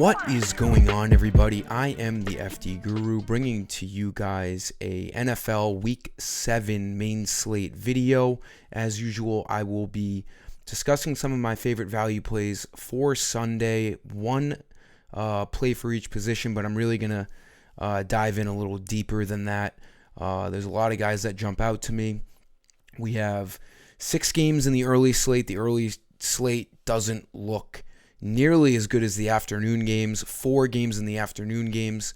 What is going on, everybody? I am the FD Guru, bringing to you guys a NFL Week 7 main slate video. As usual, I will be discussing some of my favorite value plays for Sunday. One play for each position, but I'm really going to dive in a little deeper than that. There's a lot of guys that jump out to me. We have 6 games in the early slate. The early slate doesn't look nearly as good as the afternoon games. 4 games in the afternoon games.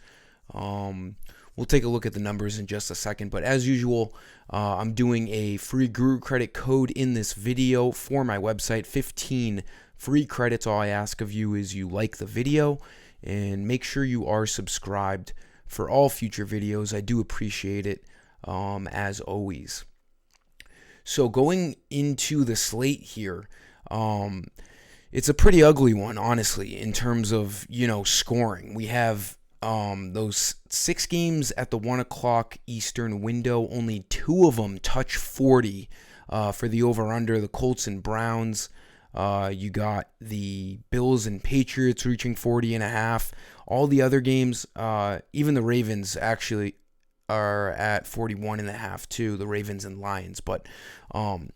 We'll take a look at the numbers in just a second. But as usual, I'm doing a free Guru credit code in this video for my website. 15 free credits. All I ask of you is you like the video and make sure you are subscribed for all future videos. I do appreciate it, as always. So going into the slate here, it's a pretty ugly one, honestly, in terms of, scoring. We have those 6 games at the 1 o'clock Eastern window. Only 2 of them touch 40 for the over-under. The Colts and Browns. You got the Bills and Patriots reaching 40.5. All the other games, even the Ravens actually are at 41.5 too, the Ravens and Lions. But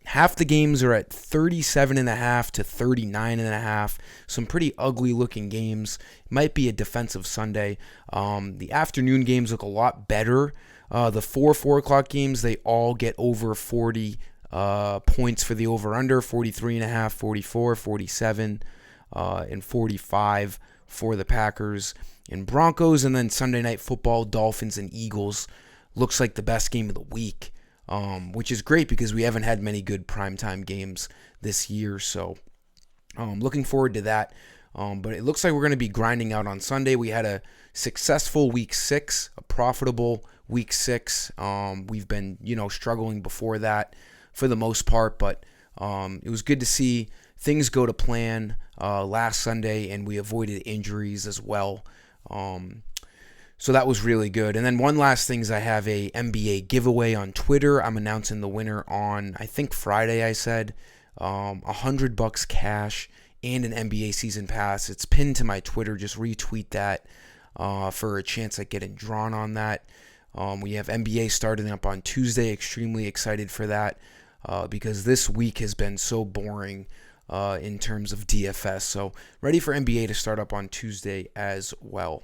half the games are at 37.5 to 39.5. Some pretty ugly looking games. Might be a defensive Sunday. The afternoon games look a lot better. The 4 o'clock games, they all get over 40 points for the over-under. 43.5, 44, 47, and 45 for the Packers and Broncos. And then Sunday Night Football, Dolphins and Eagles looks like the best game of the week, which is great because we haven't had many good primetime games this year. So looking forward to that. But it looks like we're going to be grinding out on Sunday. We had a successful week 6, a profitable week 6. We've been, struggling before that for the most part, but it was good to see things go to plan last Sunday, and we avoided injuries as well. So that was really good. And then one last thing is I have a NBA giveaway on Twitter. I'm announcing the winner on, I think Friday I said, $100 cash and an NBA season pass. It's pinned to my Twitter. Just retweet that for a chance at getting drawn on that. We have NBA starting up on Tuesday. Extremely excited for that because this week has been so boring in terms of DFS. So ready for NBA to start up on Tuesday as well.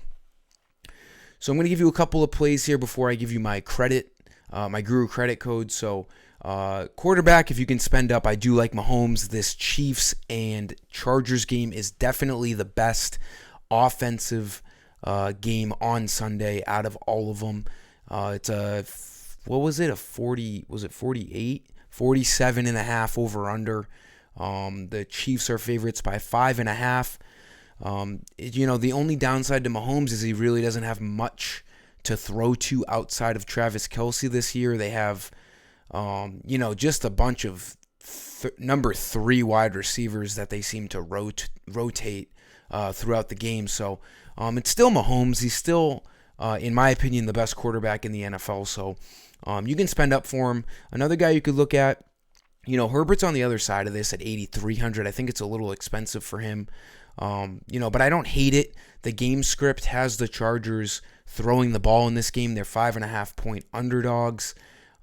So I'm going to give you a couple of plays here before I give you my credit, my Guru credit code. So quarterback, if you can spend up, I do like Mahomes. This Chiefs and Chargers game is definitely the best offensive game on Sunday out of all of them. It's a, what was it? 48? 47.5 over under. The Chiefs are favorites by 5.5. The only downside to Mahomes is he really doesn't have much to throw to outside of Travis Kelce this year. They have, just a bunch of number 3 wide receivers that they seem to rotate throughout the game. So it's still Mahomes. He's still, in my opinion, the best quarterback in the NFL. So you can spend up for him. Another guy you could look at, Herbert's on the other side of this at 8,300. I think it's a little expensive for him. But I don't hate it. The game script has the Chargers throwing the ball in this game. They're 5.5 point underdogs.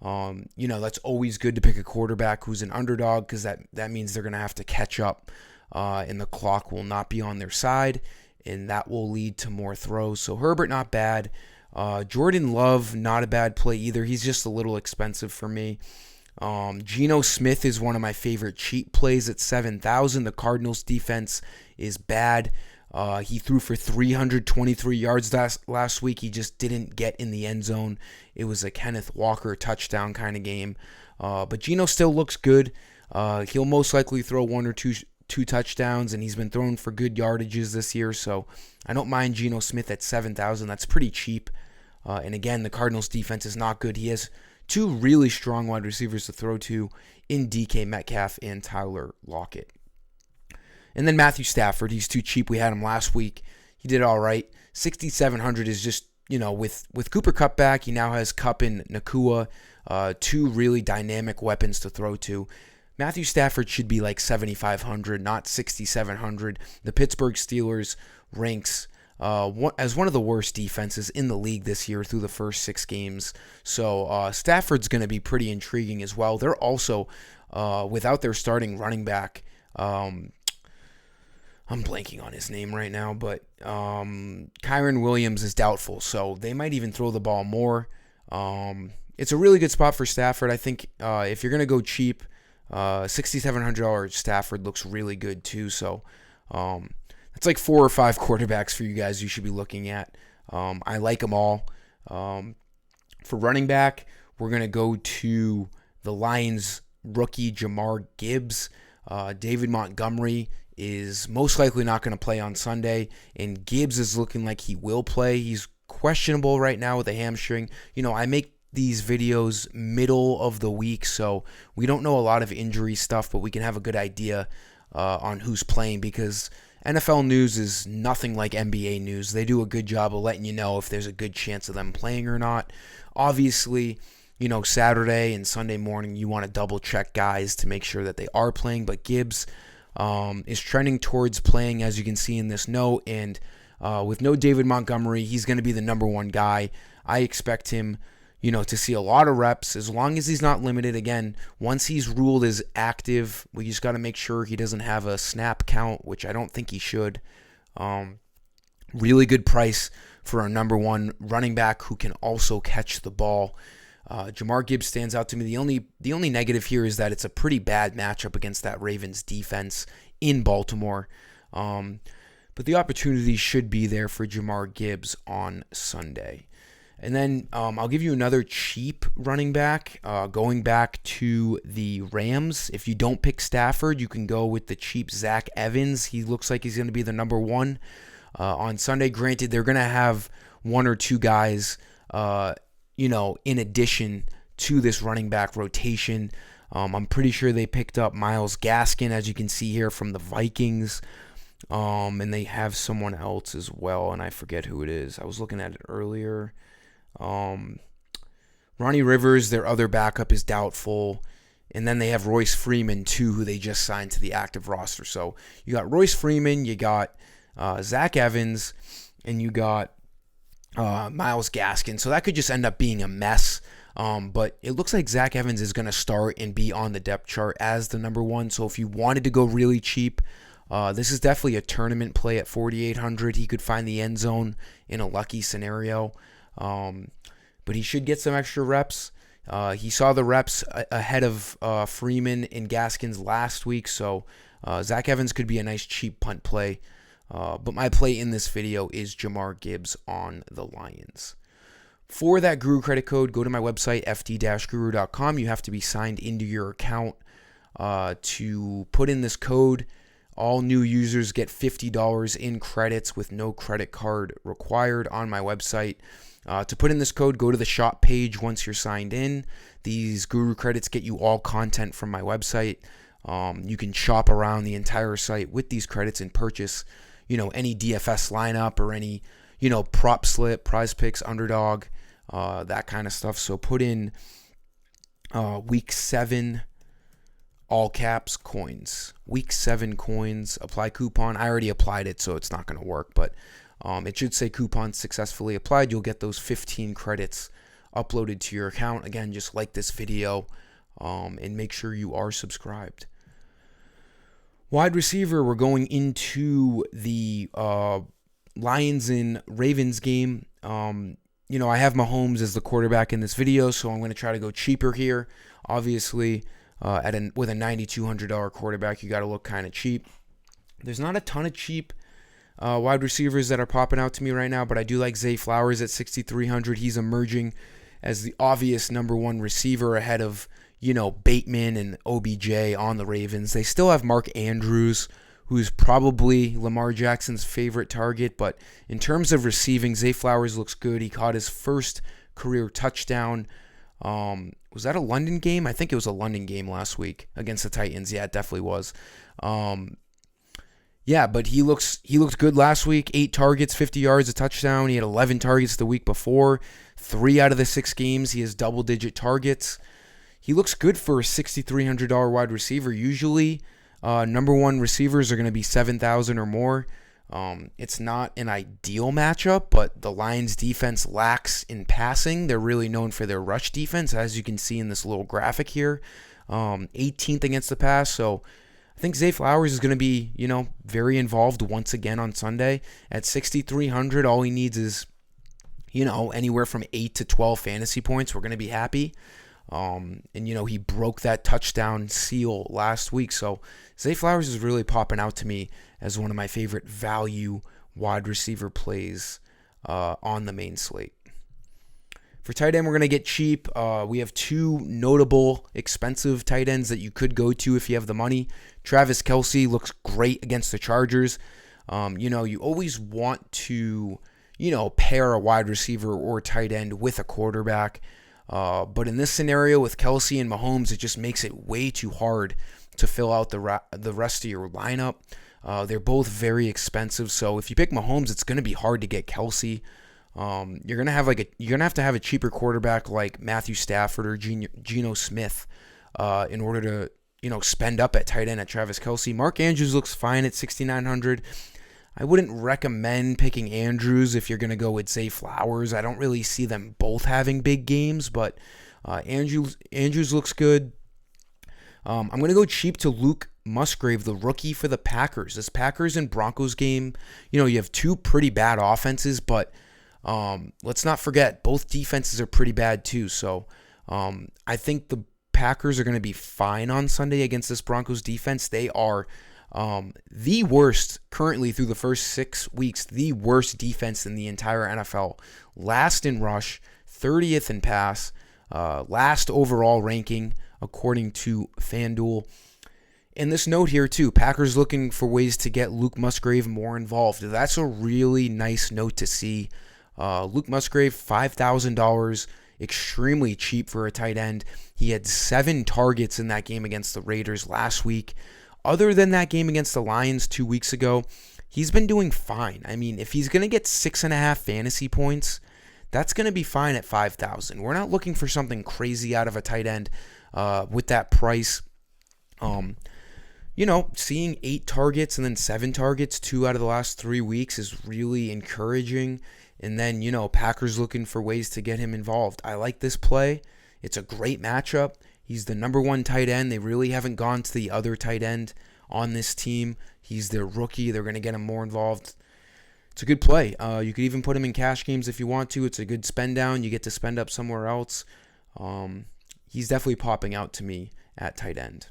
That's always good to pick a quarterback who's an underdog because that means they're going to have to catch up, and the clock will not be on their side, and that will lead to more throws. So Herbert, not bad. Jordan Love, not a bad play either. He's just a little expensive for me. Geno Smith is one of my favorite cheap plays at 7,000. The Cardinals defense is bad. He threw for 323 yards last week. He just didn't get in the end zone. It was a Kenneth Walker touchdown kind of game. But Geno still looks good. He'll most likely throw 1 or 2 touchdowns, and he's been thrown for good yardages this year. So I don't mind Geno Smith at 7,000. That's pretty cheap. And again, the Cardinals defense is not good. He has 2 really strong wide receivers to throw to in DK Metcalf and Tyler Lockett. And then Matthew Stafford, he's too cheap. We had him last week. He did all right. 6,700 is just, with Cooper Kupp back, he now has Kupp and Nakua, 2 really dynamic weapons to throw to. Matthew Stafford should be like 7,500, not 6,700. The Pittsburgh Steelers ranks as one of the worst defenses in the league this year through the first 6 games. So Stafford's going to be pretty intriguing as well. They're also, without their starting running back, I'm blanking on his name right now, but Kyron Williams is doubtful, so they might even throw the ball more. It's a really good spot for Stafford. I think if you're going to go cheap, $6,700 Stafford looks really good too. So it's like 4 or 5 quarterbacks for you guys you should be looking at. I like them all. For running back, we're going to go to the Lions rookie Jahmyr Gibbs. David Montgomery is most likely not going to play on Sunday, and Gibbs is looking like he will play. He's questionable right now with a hamstring. I make these videos middle of the week, so we don't know a lot of injury stuff, but we can have a good idea on who's playing, because NFL news is nothing like NBA news. They do a good job of letting you know if there's a good chance of them playing or not. Obviously, Saturday and Sunday morning, you want to double check guys to make sure that they are playing, but Gibbs is trending towards playing, as you can see in this note, and with no David Montgomery, he's going to be the number 1 guy. I expect him to see a lot of reps, as long as he's not limited. Again, once he's ruled as active, we just got to make sure he doesn't have a snap count, which I don't think he should. Really good price for our number 1 running back who can also catch the ball. Jahmyr Gibbs stands out to me. The only negative here is that it's a pretty bad matchup against that Ravens defense in Baltimore. But the opportunity should be there for Jahmyr Gibbs on Sunday. And then I'll give you another cheap running back. Going back to the Rams, if you don't pick Stafford, you can go with the cheap Zach Evans. He looks like he's going to be the number 1 on Sunday. Granted, they're going to have 1 or 2 guys, in addition to this running back rotation. I'm pretty sure they picked up Myles Gaskin, as you can see here, from the Vikings. And they have someone else as well, and I forget who it is. I was looking at it earlier. Ronnie Rivers, their other backup, is doubtful. And then they have Royce Freeman, too, who they just signed to the active roster. So you got Royce Freeman, you got Zach Evans, and you got Myles Gaskin. So that could just end up being a mess. But it looks like Zach Evans is going to start and be on the depth chart as the number 1. So if you wanted to go really cheap, this is definitely a tournament play at $4,800. He could find the end zone in a lucky scenario. But he should get some extra reps. He saw the reps ahead of Freeman and Gaskins last week, so Zach Evans could be a nice cheap punt play. But my play in this video is Jahmyr Gibbs on the Lions. For that Guru credit code, go to my website, fd-guru.com. You have to be signed into your account to put in this code. All new users get $50 in credits with no credit card required on my website. To put in this code, go to the shop page once you're signed in. These Guru credits get you all content from my website. You can shop around the entire site with these credits and purchase, any DFS lineup or any, prop slip, prize picks, underdog, that kind of stuff. So put in week 7, all caps, coins. Week 7 coins, apply coupon. I already applied it, so it's not going to work, but it should say coupon successfully applied. You'll get those 15 credits uploaded to your account. Again, just like this video and make sure you are subscribed. Wide receiver, we're going into the Lions and Ravens game. I have Mahomes as the quarterback in this video, so I'm going to try to go cheaper here. Obviously, with a $9,200 quarterback, you got to look kind of cheap. There's not a ton of cheap wide receivers that are popping out to me right now, but I do like Zay Flowers at $6,300. He's emerging as the obvious number 1 receiver ahead of, Bateman and OBJ on the Ravens. They still have Mark Andrews, who's probably Lamar Jackson's favorite target, but in terms of receiving, Zay Flowers looks good. He caught his first career touchdown. Was that a London game? I think it was a London game last week against the Titans. Yeah, it definitely was. Yeah, but he looked good last week. 8 targets, 50 yards, a touchdown. He had 11 targets the week before. 3 out of the 6 games, he has double-digit targets. He looks good for a $6,300 wide receiver. Usually, number 1 receivers are going to be $7,000 or more. It's not an ideal matchup, but the Lions defense lacks in passing. They're really known for their rush defense, as you can see in this little graphic here. 18th against the pass, so I think Zay Flowers is going to be, very involved once again on Sunday. At 6,300, all he needs is, anywhere from 8 to 12 fantasy points. We're going to be happy. And he broke that touchdown seal last week. So Zay Flowers is really popping out to me as one of my favorite value wide receiver plays on the main slate. For tight end, we're going to get cheap. We have two notable expensive tight ends that you could go to if you have the money. Travis Kelce looks great against the Chargers. You always want to, pair a wide receiver or tight end with a quarterback. But in this scenario with Kelce and Mahomes, it just makes it way too hard to fill out the rest of your lineup. They're both very expensive, so if you pick Mahomes, it's going to be hard to get Kelce. You're gonna have to have a cheaper quarterback like Matthew Stafford or Geno Smith in order to spend up at tight end at Travis Kelce. Mark Andrews looks fine at 6,900. I wouldn't recommend picking Andrews if you're gonna go with Zay Flowers. I don't really see them both having big games, but Andrews looks good. I'm gonna go cheap to Luke Musgrave, the rookie for the Packers. This Packers and Broncos game, you have two pretty bad offenses, but let's not forget, both defenses are pretty bad too. So I think the Packers are going to be fine on Sunday against this Broncos defense. They are the worst currently through the first 6 weeks, the worst defense in the entire NFL. Last in rush, 30th in pass, last overall ranking according to FanDuel. And this note here too, Packers looking for ways to get Luke Musgrave more involved. That's a really nice note to see. Luke Musgrave, $5,000, extremely cheap for a tight end. He had 7 targets in that game against the Raiders last week. Other than that game against the Lions 2 weeks ago, he's been doing fine. I mean, if he's going to get 6.5 fantasy points, that's going to be fine at $5,000. We're not looking for something crazy out of a tight end with that price. Seeing 8 targets and then 7 targets 2 out of the last 3 weeks is really encouraging. And then, Packers looking for ways to get him involved. I like this play. It's a great matchup. He's the number 1 tight end. They really haven't gone to the other tight end on this team. He's their rookie. They're going to get him more involved. It's a good play. You could even put him in cash games if you want to. It's a good spend down. You get to spend up somewhere else. He's definitely popping out to me at tight end.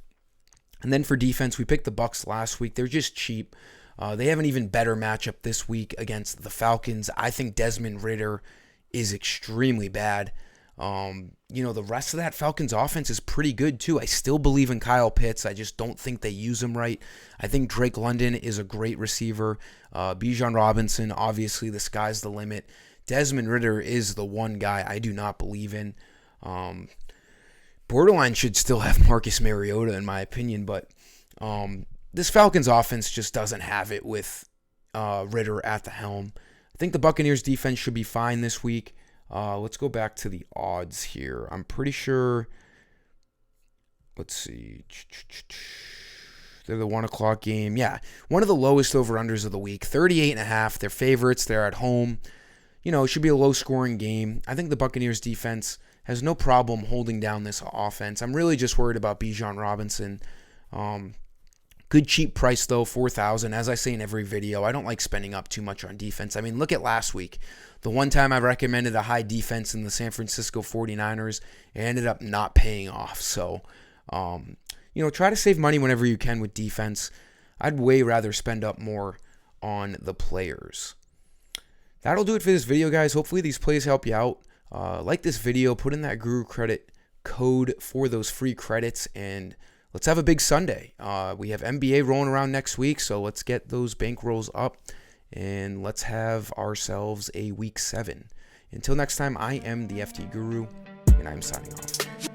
And then for defense, we picked the Bucs last week. They're just cheap. They have an even better matchup this week against the Falcons. I think Desmond Ridder is extremely bad. The rest of that Falcons offense is pretty good too. I still believe in Kyle Pitts. I just don't think they use him right. I think Drake London is a great receiver. Bijan Robinson, obviously the sky's the limit. Desmond Ridder is the one guy I do not believe in. Borderline should still have Marcus Mariota in my opinion, but this Falcons offense just doesn't have it with Ridder at the helm. I think the Buccaneers defense should be fine this week. Let's go back to the odds here. I'm pretty sure, let's see, they're the 1 o'clock game. Yeah, one of the lowest over-unders of the week, 38.5. They're favorites. They're at home. It should be a low-scoring game. I think the Buccaneers defense has no problem holding down this offense. I'm really just worried about Bijan Robinson. Good cheap price though, $4,000. As I say in every video, I don't like spending up too much on defense. I mean, look at last week. The one time I recommended a high defense in the San Francisco 49ers, it ended up not paying off. So, try to save money whenever you can with defense. I'd way rather spend up more on the players. That'll do it for this video, guys. Hopefully these plays help you out. Like this video, put in that Guru Credit code for those free credits, and let's have a big Sunday. We have NBA rolling around next week, so let's get those bankrolls up, and let's have ourselves a Week 7. Until next time, I am the FT Guru, and I'm signing off.